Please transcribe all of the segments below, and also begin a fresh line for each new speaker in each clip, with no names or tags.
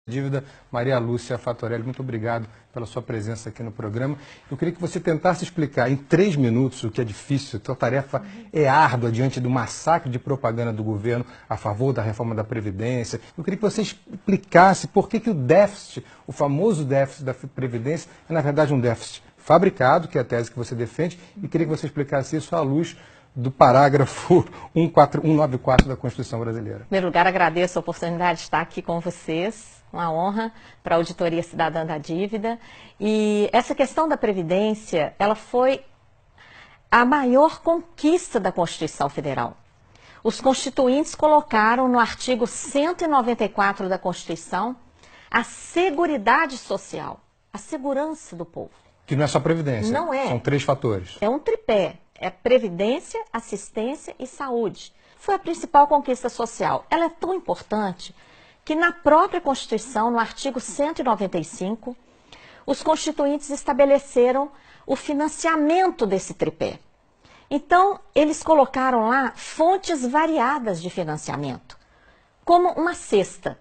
Dívida, Maria Lúcia Fatorelli, muito obrigado pela sua presença aqui no programa. Eu queria que você tentasse explicar em 3 minutos, o que é difícil, a sua tarefa é árdua diante do massacre de propaganda do governo a favor da reforma da Previdência. Eu queria que você explicasse por que o déficit, o famoso déficit da Previdência, é na verdade um déficit fabricado, que é a tese que você defende, e queria que você explicasse isso à luz do parágrafo 194 da Constituição Brasileira.
Em primeiro lugar, agradeço a oportunidade de estar aqui com vocês, uma honra para a Auditoria Cidadã da Dívida. E essa questão da Previdência, ela foi a maior conquista da Constituição Federal. Os constituintes colocaram no artigo 194 da Constituição a seguridade social, a segurança do povo.
Que não é só Previdência,
não é.
São 3 fatores.
É um tripé. É previdência, assistência e saúde. Foi a principal conquista social. Ela é tão importante que na própria Constituição, no artigo 195, os constituintes estabeleceram o financiamento desse tripé. Então, eles colocaram lá fontes variadas de financiamento, como uma cesta.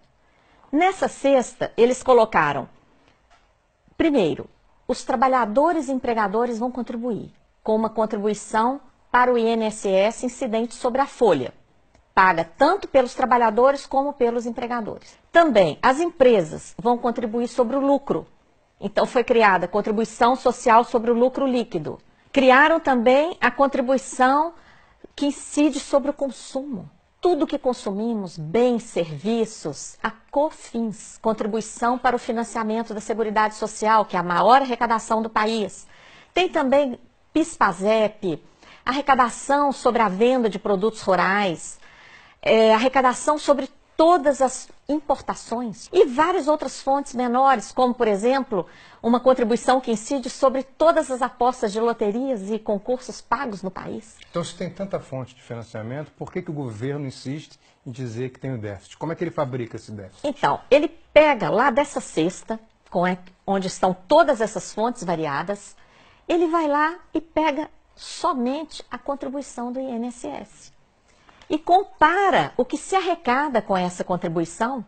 Nessa cesta, eles colocaram, primeiro, os trabalhadores e empregadores vão contribuir com uma contribuição para o INSS incidente sobre a folha, paga tanto pelos trabalhadores como pelos empregadores. Também, as empresas vão contribuir sobre o lucro. Então, foi criada a contribuição social sobre o lucro líquido. Criaram também a contribuição que incide sobre o consumo. Tudo que consumimos, bens, serviços, a COFINS, contribuição para o financiamento da Seguridade Social, que é a maior arrecadação do país. Tem também PIS/PASEP, arrecadação sobre a venda de produtos rurais, arrecadação sobre todas as importações e várias outras fontes menores, como, por exemplo, uma contribuição que incide sobre todas as apostas de loterias e concursos pagos no país.
Então, se tem tanta fonte de financiamento, por que o governo insiste em dizer que tem o déficit? Como é que ele fabrica esse déficit?
Então, ele pega lá dessa cesta, onde estão todas essas fontes variadas, ele vai lá e pega somente a contribuição do INSS. E compara o que se arrecada com essa contribuição,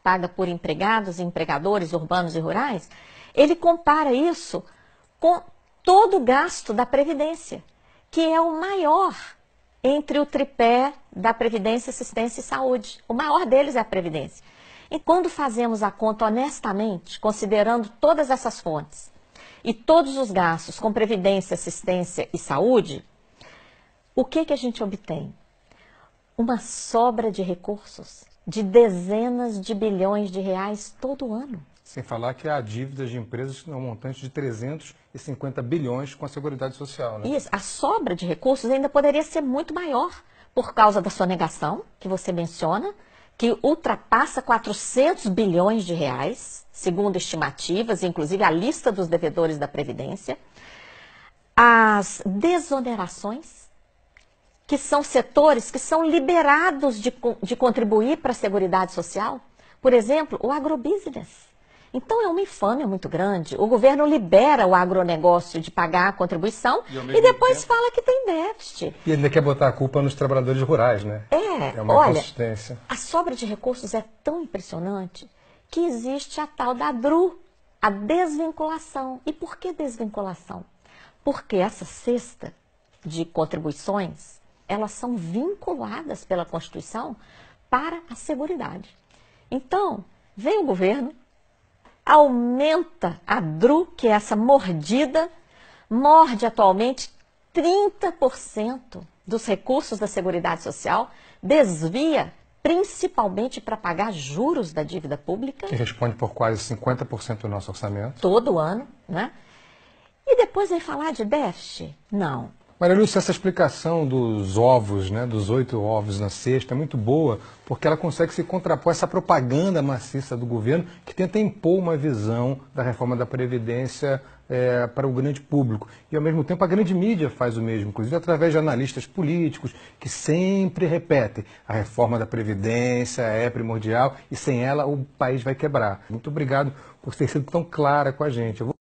paga por empregados e empregadores urbanos e rurais, ele compara isso com todo o gasto da Previdência, que é o maior entre o tripé da Previdência, Assistência e Saúde. O maior deles é a Previdência. E quando fazemos a conta honestamente, considerando todas essas fontes, e todos os gastos com previdência, assistência e saúde, o que a gente obtém? Uma sobra de recursos de dezenas de bilhões de reais todo ano.
Sem falar que há dívidas de empresas no montante de 350 bilhões com a Seguridade Social, né?
Isso, a sobra de recursos ainda poderia ser muito maior, por causa da sonegação, que você menciona, que ultrapassa 400 bilhões de reais, segundo estimativas, inclusive a lista dos devedores da Previdência. As desonerações, que são setores que são liberados de contribuir para a Seguridade Social. Por exemplo, o agrobusiness. Então, é uma infâmia muito grande. O governo libera o agronegócio de pagar a contribuição e depois fala que tem déficit.
E ainda quer botar a culpa nos trabalhadores rurais, né? É uma
olha,
inconsistência.
A sobra de recursos é tão impressionante que existe a tal da DRU, a desvinculação. E por que desvinculação? Porque essa cesta de contribuições, elas são vinculadas pela Constituição para a Seguridade. Então, vem o governo, aumenta a DRU, que é essa mordida, morde atualmente 30% dos recursos da Seguridade Social, desvia principalmente para pagar juros da dívida pública.
Que responde por quase 50% do nosso orçamento.
Todo ano, né? E depois vem falar de déficit? Não.
Maria Lúcia, essa explicação dos ovos, né, dos 8 ovos na cesta, é muito boa, porque ela consegue se contrapor a essa propaganda maciça do governo que tenta impor uma visão da reforma da Previdência para o grande público. E, ao mesmo tempo, a grande mídia faz o mesmo, inclusive através de analistas políticos que sempre repetem: a reforma da Previdência é primordial e sem ela o país vai quebrar. Muito obrigado por ter sido tão clara com a gente.